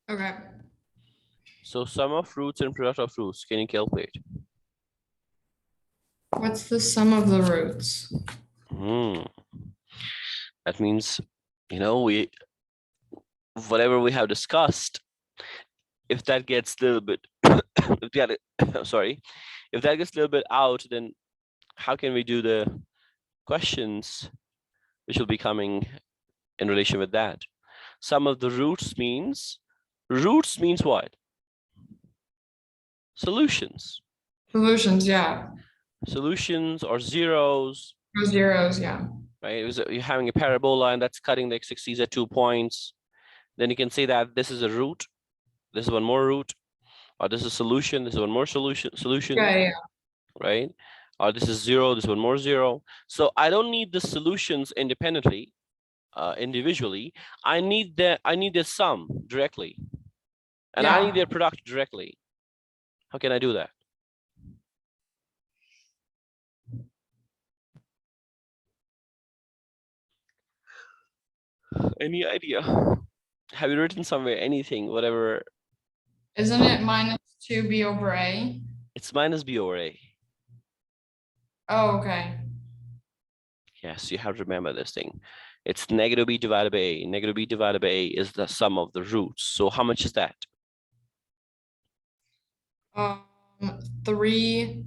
Okay. So sum of roots and product of roots. Can you calculate? What's the sum of the roots? That means, whatever we have discussed, if that gets a little bit, sorry, if that gets a little bit out, then how can we do the questions which will be coming in relation with that? Sum of the roots means what? Solutions. Solutions, yeah. Solutions or zeros. Or zeros, yeah. Right? You're having a parabola and that's cutting the x-axis at 2 points. Then you can say that this is a root. This is one more root. Or this is a solution. This is one more solution. Yeah. Right? Or this is zero. This is one more zero. So I don't need the solutions independently, individually. I need the sum directly, and I need their product directly. How can I do that? Any idea? Have you written somewhere anything, whatever? Isn't it minus 2b over a? It's minus b over a. Oh, okay. Yes, you have to remember this thing. It's negative b divided by a. Negative b divided by a is the sum of the roots. So how much is that? 3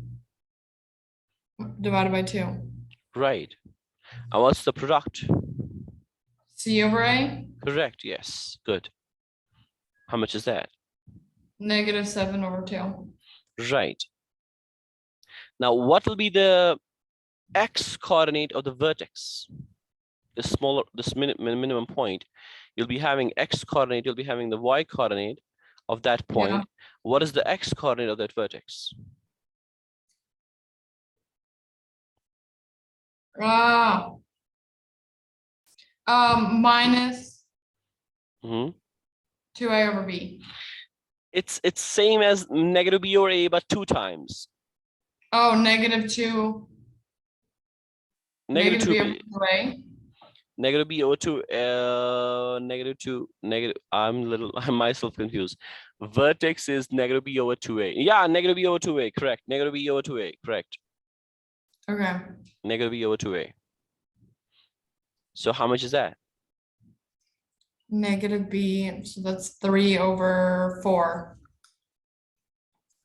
divided by 2. Right. And what's the product? C over a? Correct. Yes. Good. How much is that? Negative 7 over 2. Right. Now, what will be the x coordinate of the vertex? This minimum point. You'll be having x coordinate. You'll be having the y coordinate of that point. Yeah. What is the x coordinate of that vertex? Minus 2a over b. It's same as negative b over a, but 2 times. Oh, negative 2. Negative 2 over a. Negative b over 2. Negative 2. Negative. I'm myself confused. Vertex is negative b over 2a. Yeah, negative b over 2a. Correct. Negative b over 2a. Correct. Okay. Negative b over 2a. So how much is that? Negative b, so that's 3 over 4.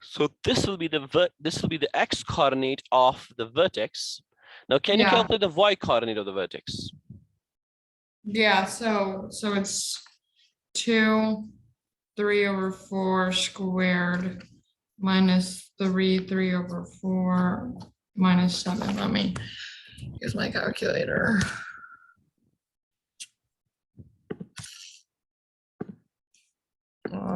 So this will be the x coordinate of the vertex. Now, can you calculate the y coordinate of the vertex? Yeah, so it's 2, 3 over 4 squared minus 3 over 4 minus 7. Let me use my calculator. What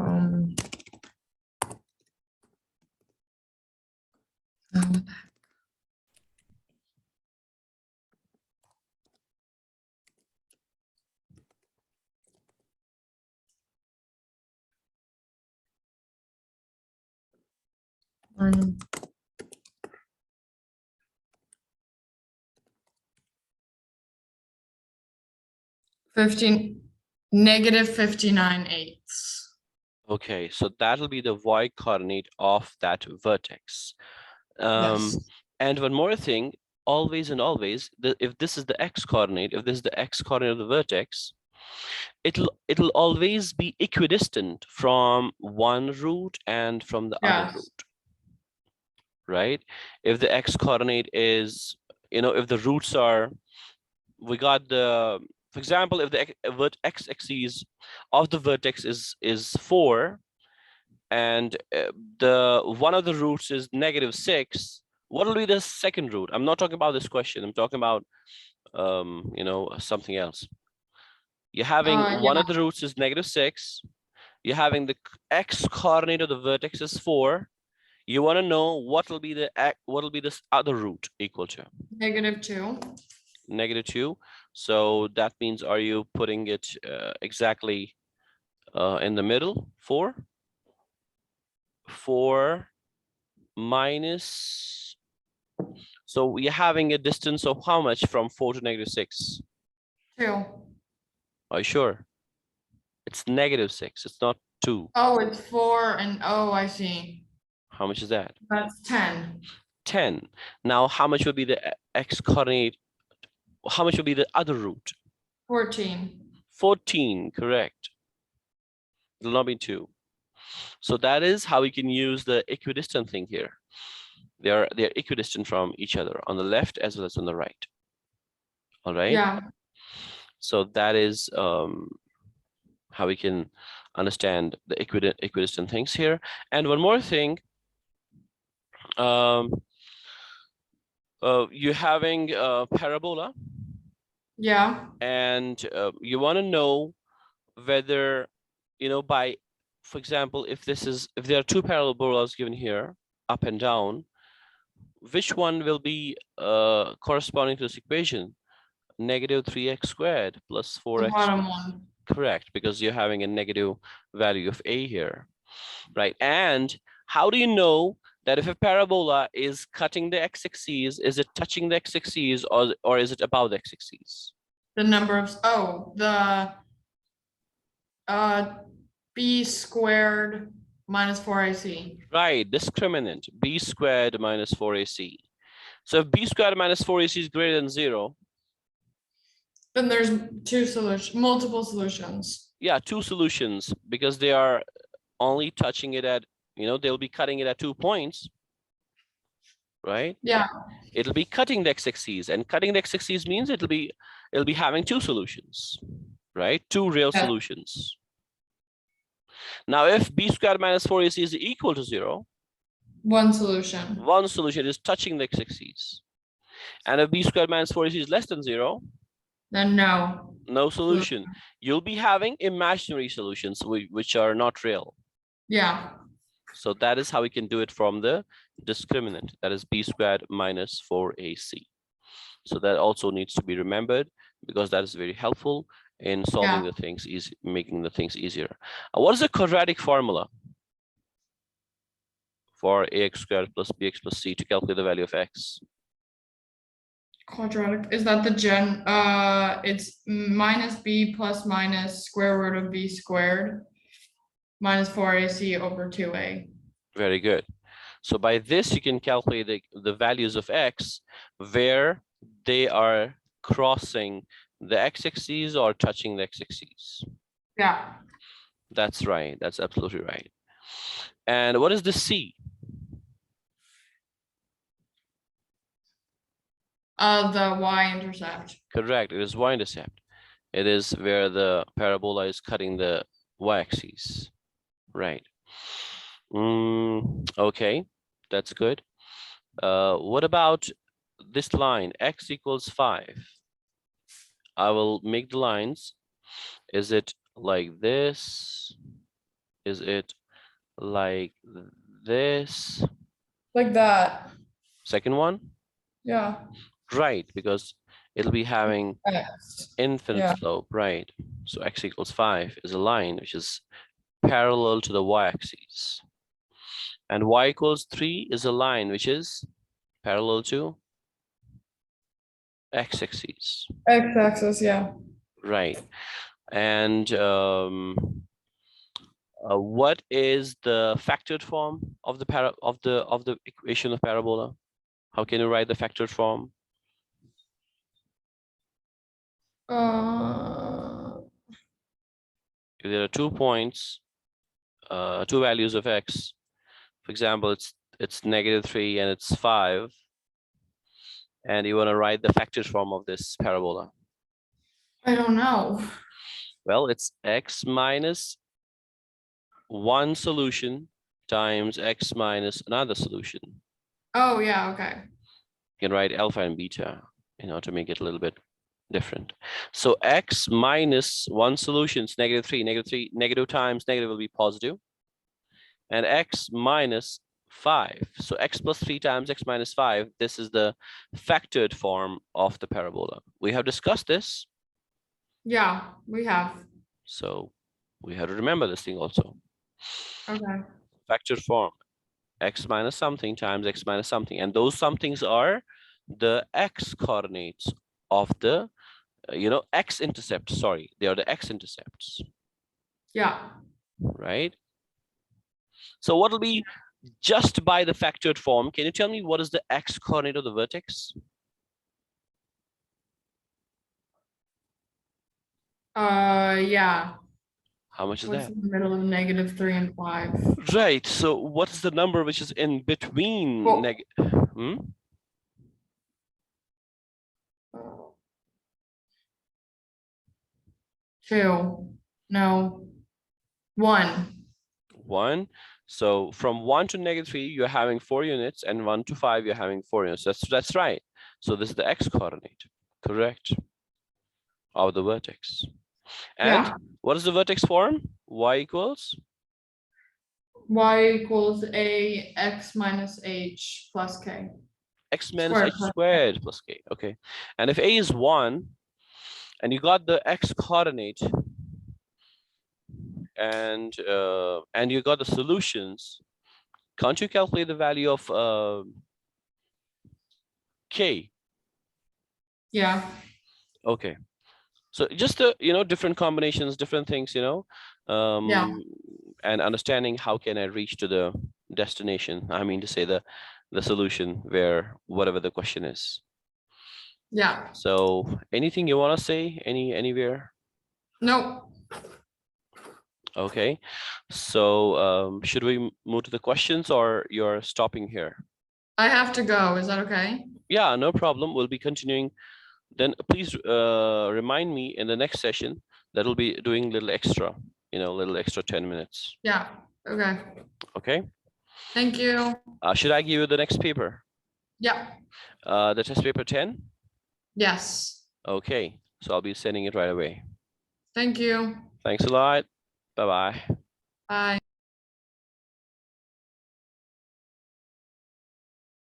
the heck? Negative 59/8. Okay, so that'll be the y coordinate of that vertex. Yes. And one more thing, always and always, if this is the x coordinate, if this is the x coordinate of the vertex, it'll always be equidistant from one root and from the other root. Right? If the x coordinate is, if the roots are, we got the, for example, if the x-axis of the vertex is 4, and the one of the roots is -6, what will be the second root? I'm not talking about this question. I'm talking about, something else. You're having one of the roots is -6. You're having the x coordinate of the vertex is 4. You want to know what will be this other root equal to? -2. -2. So that means, are you putting it exactly in the middle? 4? 4 minus. So we're having a distance of how much from 4 to -6? 2. Are you sure? It's -6. It's not 2. Oh, it's 4 and oh, I see. How much is that? That's 10. 10. Now, how much will be the x coordinate? How much will be the other root? 14. 14, correct. It will not be 2. So that is how we can use the equidistant thing here. They're equidistant from each other on the left as well as on the right. All right. Yeah. So that is how we can understand the equidistant things here. And one more thing, you're having a parabola. Yeah. And you want to know whether, by, for example, if there are two parabolas given here, up and down, which one will be corresponding to this equation? -3x squared plus The 4x. bottom one. Correct, because you're having a negative value of a here, right? And how do you know that if a parabola is cutting the x-axis, is it touching the x-axis or is it above the x-axis? The number of, the b squared minus 4ac. Right, discriminant, b squared minus 4ac. So if b squared minus 4ac is greater than 0, Then there's multiple solutions. yeah, two solutions, because they are only touching it at, they'll be cutting it at 2 points, right? Yeah. It'll be cutting the x-axis, and cutting the x-axis means it'll be having two solutions, right? Two real Yeah. solutions. Now, if b squared minus 4ac is equal to 0, One solution. one solution is touching the x-axis. And if b squared minus 4ac is less than 0, Then no. no solution. You'll be having imaginary solutions which are not real. Yeah. So that is how we can do it from the discriminant, that is b squared minus 4ac. So that also needs to be remembered, because that is very helpful in solving the things easy, making the things easier. What is the quadratic formula for ax squared plus bx plus c to calculate the value of x? Quadratic, is that it's minus b plus minus square root of b squared minus 4ac over 2a. Very good. So by this, you can calculate the values of x where they are crossing the x-axis or touching the x-axis. Yeah. That's right. That's absolutely right. And what is the c? The y-intercept. Correct. It is y-intercept. It is where the parabola is cutting the y-axis. Right. Okay, that's good. What about this line, x equals 5? I will make the lines. Is it like this? Is it like this? Like that. Second one? Yeah. Right, because it'll be having X. infinite slope, right? So x equals 5 is a line which is parallel to the y-axis. And y equals 3 is a line which is parallel to x-axis. X-axis, yeah. Right. And what is the factored form of the equation of parabola? How can you write the factored form? If there are 2 points, 2 values of x, for example, it's -3 and it's 5, and you want to write the factored form of this parabola. I don't know. Well, it's x minus one solution times x minus another solution. Oh, yeah, okay. You can write alpha and beta, to make it a little bit different. So x minus one solution is -3, negative times negative will be positive. And x minus 5. So x plus 3 times x minus 5, this is the factored form of the parabola. We have discussed this. Yeah, we have. So we have to remember this thing also. Okay. Factored form, x minus something times x minus something. And those somethings are the x coordinates of the, x-intercepts, sorry, they are the x-intercepts. Yeah. right? So what will be just by the factored form? Can you tell me what is the x coordinate of the vertex? Yeah. How much is What's that? in the middle of -3 and 5? Right. So what is the number which is in between Well, neg? Hmm? 2. No. 1. 1. So from 1 to -3, you're having 4 units, and 1 to 5, you're having 4 units. That's right. So this is the x coordinate, correct, of the vertex. And Yeah. what is the vertex form? Y equals Y equals a x minus h plus k. x minus Squared h plus squared plus k. Okay. And if a is 1, and you got the x coordinate, and you got the solutions, can't you calculate the value of k? Yeah. Okay. So just the, different combinations, different things, Yeah. and understanding how can I reach to the destination. I mean to say the solution where whatever the question is. Yeah. So anything you want to say, anywhere? Nope. Okay. So should we move to the questions, or you're stopping here? I have to go. Is that okay? Yeah, no problem. We'll be continuing. Then please remind me in the next session that we'll be doing a little extra, little extra 10 minutes. Yeah. Okay. Okay. Thank you. Should I give you the next paper? Yeah. The test paper 10? Yes. Okay. So I'll be sending it right away. Thank you. Thanks a lot. Bye-bye. Bye.